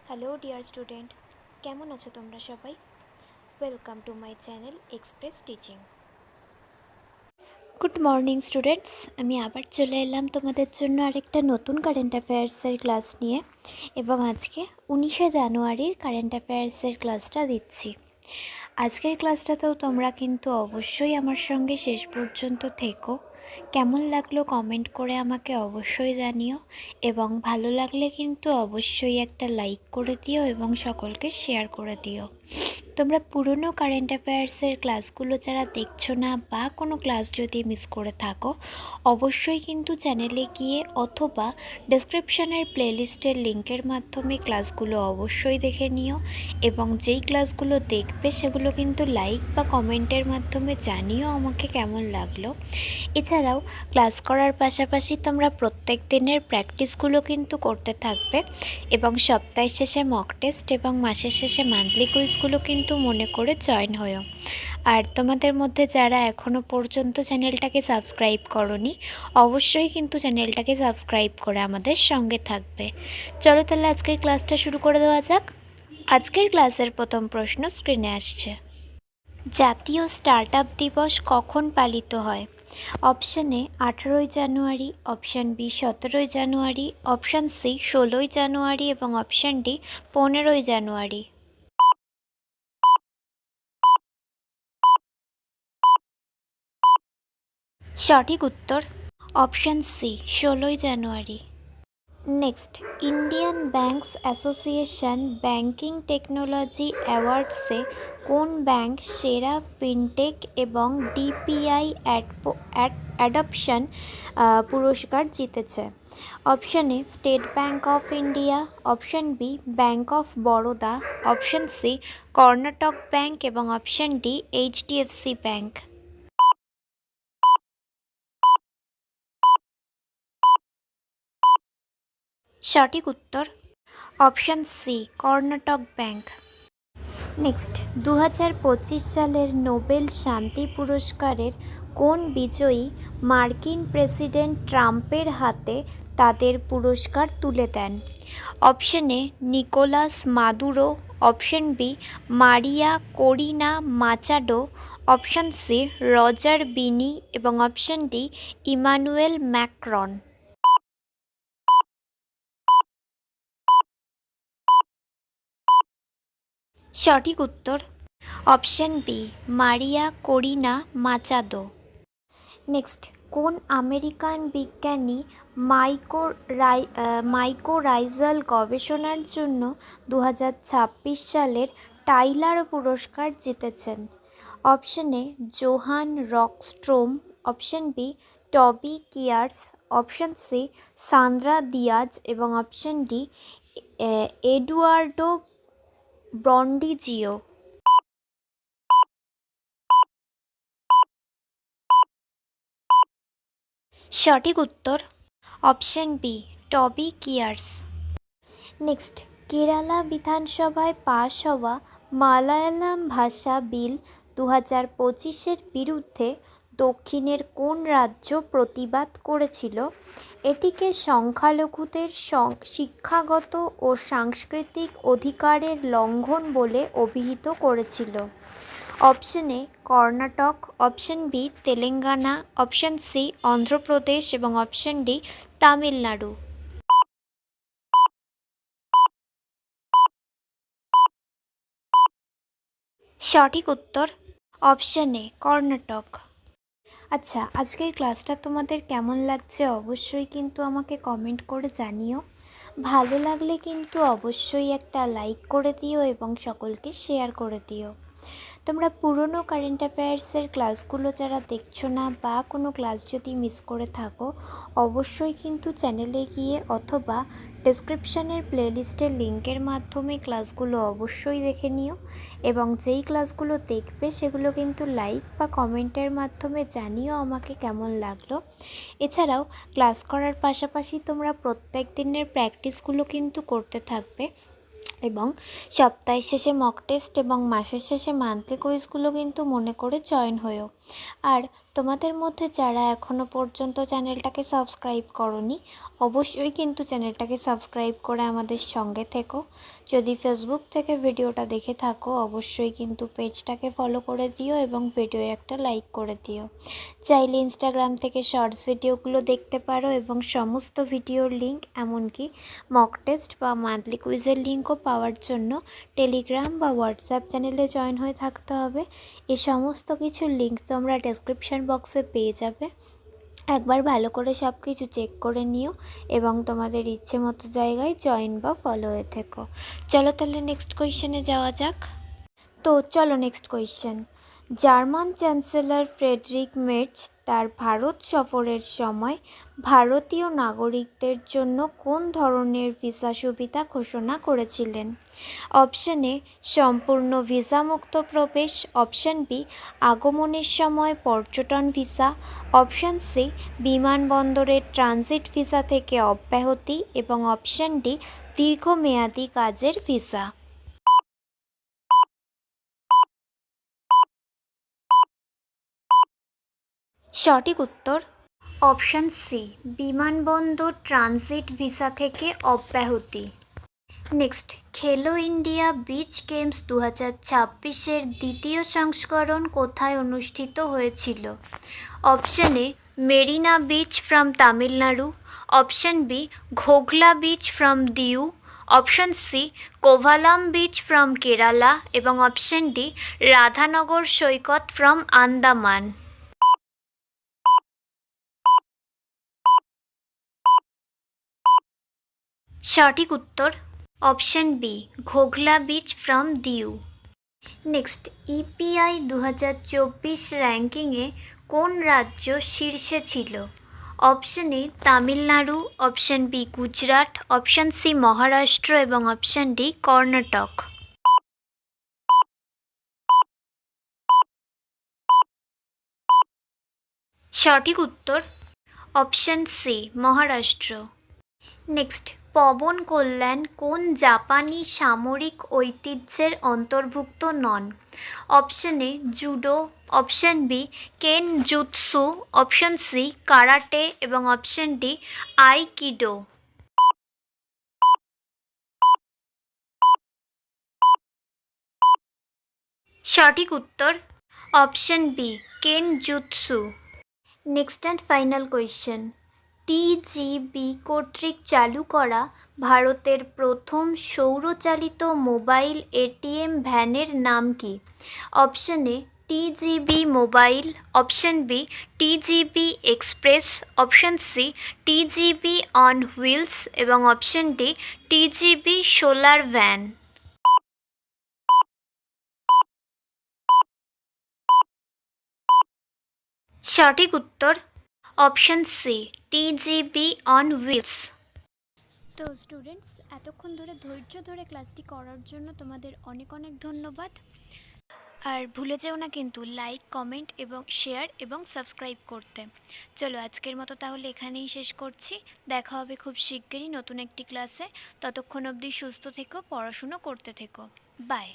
Hello dear student, কেমন আছো তোমরা সবাই? Welcome to my channel express teaching. Good morning students, আমি আবার চলে এলাম তোমাদের জন্য আরেকটা নতুন কারেন্ট অ্যাফেয়ার্সের ক্লাস নিয়ে। এবং আজকে 19শে জানুয়ারির কারেন্ট অ্যাফেয়ার্সের ক্লাসটা দিচ্ছি। আজকের ক্লাসটাতেও তোমরা কিন্তু অবশ্যই আমার সঙ্গে শেষ পর্যন্ত থেকো। কেমন লাগলো কমেন্ট করে আমাকে অবশ্যই জানিও, এবং ভালো লাগলে কিন্তু অবশ্যই একটা লাইক করে দিও এবং সকলকে শেয়ার করে দিও। তোমরা পুরনো কারেন্ট অ্যাফেয়ার্সের ক্লাসগুলো যারা দেখছো না বা কোনো ক্লাস যদি মিস করে থাকো, অবশ্যই কিন্তু চ্যানেলে গিয়ে অথবা ডেসক্রিপশানের প্লেলিস্টের লিঙ্কের মাধ্যমে ক্লাসগুলো অবশ্যই দেখে নিও। এবং যেই ক্লাসগুলো দেখবে সেগুলো কিন্তু লাইক বা কমেন্টের মাধ্যমে জানিও আমাকে কেমন লাগলো। এছাড়াও ক্লাস করার পাশাপাশি তোমরা প্রত্যেক দিনের প্র্যাকটিসগুলো কিন্তু করতে থাকবে, এবং সপ্তাহের শেষে মক টেস্ট এবং মাসের শেষে মান্থলি কুইজগুলো কিন্তু মনে করে জয়েন হও। আর তোমাদের মধ্যে যারা এখনও পর্যন্ত চ্যানেলটাকে সাবস্ক্রাইব করোনি, অবশ্যই কিন্তু চ্যানেলটাকে সাবস্ক্রাইব করে আমাদের সঙ্গে থাকবে। চলো তাহলে আজকের ক্লাসটা শুরু করে দেওয়া যাক। আজকের ক্লাসের প্রথম প্রশ্ন স্ক্রিনে আসছে। জাতীয় স্টার্টআপ দিবস কখন পালিত হয়? অপশান এ 18ই জানুয়ারি, অপশান বি 17ই জানুয়ারি, অপশান সি 16ই জানুয়ারি এবং অপশান ডি 15ই জানুয়ারি। সঠিক উত্তর অপশান সি 16ই জানুয়ারি। Next, Indian banks association banking technology অ্যাওয়ার্ডসে কোন ব্যাংক সেরা ফিনটেক এবং ডিপিআই অ্যাডপশন পুরস্কার জিতেছে? Option A State Bank of India, option B Bank of Baroda, option C Karnataka Bank এবং অপশান ডি এইচডিএফসি ব্যাংক। সঠিক উত্তর option C Karnataka Bank. Next, 2025 সালের নোবেল শান্তি পুরস্কারের কোন বিজয়ী মার্কিন প্রেসিডেন্ট ট্রাম্পের হাতে তাদের পুরস্কার তুলে দেন? Option A Nicolas Maduro, option B Maria Corina Machado, option C Roger বিনি এবং অপশন ডি ইমানুয়েল ম্যাক্রন। সঠিক উত্তর option B Maria Corina Machado. Next, কোন আমেরিকান বিজ্ঞানী মাইকোরাইজাল গবেষণার জন্য 2026 সালের টাইলার পুরস্কার জিতেছেন? Option A Johan Rockstrom, option B Toby Kiers, option C Sandra Diaz এবং অপশন ডি এডুয়ার্ডো ব্রন্ডিজিও। সঠিক উত্তর option B Toby কিয়ার্স। Next, Kerala বিধানসভায় পাশ হওয়া মালায়ালাম ভাষা বিল 2025-এর বিরুদ্ধে দক্ষিণের কোন রাজ্য প্রতিবাদ করেছিল? এটিকে সংখ্যালঘুদের শিক্ষাগত ও সাংস্কৃতিক অধিকারের লঙ্ঘন বলে অভিহিত করেছিল? Option A Karnataka, option B Telangana, option C Andhra Pradesh এবং অপশন ডি তামিলনাড়ু। সঠিক উত্তর অপশন এ কর্ণাটক। আচ্ছা, আজকের ক্লাসটা তোমাদের কেমন লাগছে অবশ্যই কিন্তু আমাকে কমেন্ট করে জানিও। ভালো লাগলে কিন্তু অবশ্যই একটা লাইক করে দিও এবং সকলকে শেয়ার করে দিও। তোমরা পুরনো কারেন্ট অ্যাফেয়ার্সের ক্লাসগুলো যারা দেখছো না বা কোনো ক্লাস যদি মিস করে থাকো, অবশ্যই কিন্তু চ্যানেলে গিয়ে অথবা ডেসক্রিপশানের প্লেলিস্টের লিঙ্কের মাধ্যমে ক্লাসগুলো অবশ্যই দেখে নিও। এবং যেই ক্লাসগুলো দেখবে সেগুলো কিন্তু লাইক বা কমেন্টের মাধ্যমে জানিও আমাকে কেমন লাগলো। এছাড়াও ক্লাস করার পাশাপাশি তোমরা প্রত্যেক দিনের প্র্যাকটিসগুলো কিন্তু করতে থাকবে, এবং সপ্তাহের শেষে মক টেস্ট এবং মাসের শেষে মান্থলি কুইজগুলো কিন্তু মনে করে জয়েন হয়েও। আর তোমাদের মধ্যে যারা এখনও পর্যন্ত চ্যানেলটাকে সাবস্ক্রাইব করোনি অবশ্যই কিন্তু চ্যানেলটাকে সাবস্ক্রাইব করে আমাদের সঙ্গে থেকো। যদি ফেসবুক থেকে ভিডিওটা দেখে থাকো অবশ্যই কিন্তু পেজটাকে ফলো করে দিও এবং ভিডিও একটা লাইক করে দিও। চাইলে ইনস্টাগ্রাম থেকে শর্টস ভিডিওগুলো দেখতে পারো এবং সমস্ত ভিডিওর লিঙ্ক এমনকি মক টেস্ট বা মান্থলি কুইজের লিঙ্কও পাওয়ার জন্য টেলিগ্রাম বা হোয়াটসঅ্যাপ চ্যানেলে জয়েন হয়ে থাকতে হবে। এই সমস্ত কিছুর লিঙ্ক তোমরা ডেসক্রিপশন বক্সে পেয়ে যাবে। একবার ভালো করে সব কিছু চেক করে নিও এবং তোমাদের ইচ্ছে মতো জায়গায় জয়েন বা ফলো হয়ে থেকো। চলো তাহলে নেক্সট কোয়েশ্চেনে যাওয়া যাক। তো চলো next question. German chancellor Friedrich Merz তার ভারত সফরের সময় ভারতীয় নাগরিকদের জন্য কোন ধরনের ভিসা সুবিধা ঘোষণা করেছিলেন? অপশন এ সম্পূর্ণ ভিসামুক্ত প্রবেশ, অপশন বি আগমনের সময় পর্যটন ভিসা, অপশন সি বিমানবন্দরের ট্রানজিট ভিসা থেকে অব্যাহতি এবং অপশন ডি দীর্ঘমেয়াদী কাজের ভিসা। সঠিক উত্তর অপশান সি বিমানবন্দর ট্রানজিট ভিসা থেকে অব্যাহতি। নেক্সট, খেলো ইন্ডিয়া বিচ গেমস 2026-এর দ্বিতীয় সংস্করণ কোথায় অনুষ্ঠিত হয়েছিল? Option A Marina Beach from Tamil Nadu, option B Ghoghla Beach from Diu, option C Kovalam Beach from Kerala এবং অপশন ডি রাধানগর সৈকত ফ্রম আন্দামান। সঠিক উত্তর option B Ghoghla Beach from Diu. Next, EPI 2024 র্যাঙ্কিংয়ে কোন রাজ্য শীর্ষে ছিল? Option A Tamil Nadu, option B Gujarat, option C Maharashtra এবং অপশন ডি কর্ণাটক। সঠিক উত্তর option C Maharashtra. Next, Pawan Kalyan কোন জাপানি সামরিক ঐতিহ্যের অন্তর্ভুক্ত নন? Option A judo, option B kenjutsu, option C karate এবং অপশন ডি আইকিডো। সঠিক উত্তর option B kenjutsu. Next and final question. TGB কর্তৃক চালু করা ভারতের প্রথম সৌরচালিত মোবাইল এটিএম ভ্যানের নাম কি? Option A TGB mobile, option B TGB express, option C TGB on wheels এবং option D TGB solar van. সঠিক উত্তর option C TGB on wheels. তো স্টুডেন্টস, এতক্ষণ ধরে ধৈর্য ধরে ক্লাসটি করার জন্য তোমাদের অনেক অনেক ধন্যবাদ। আর ভুলে যেও না কিন্তু লাইক, কমেন্ট এবং শেয়ার এবং সাবস্ক্রাইব করতে। চলো আজকের মতো তাহলে এখানেই শেষ করছি। দেখা হবে খুব শিগগিরই নতুন একটি ক্লাসে। ততক্ষণ অবধি সুস্থ থেকো, পড়াশুনো করতে থেকো। বাই।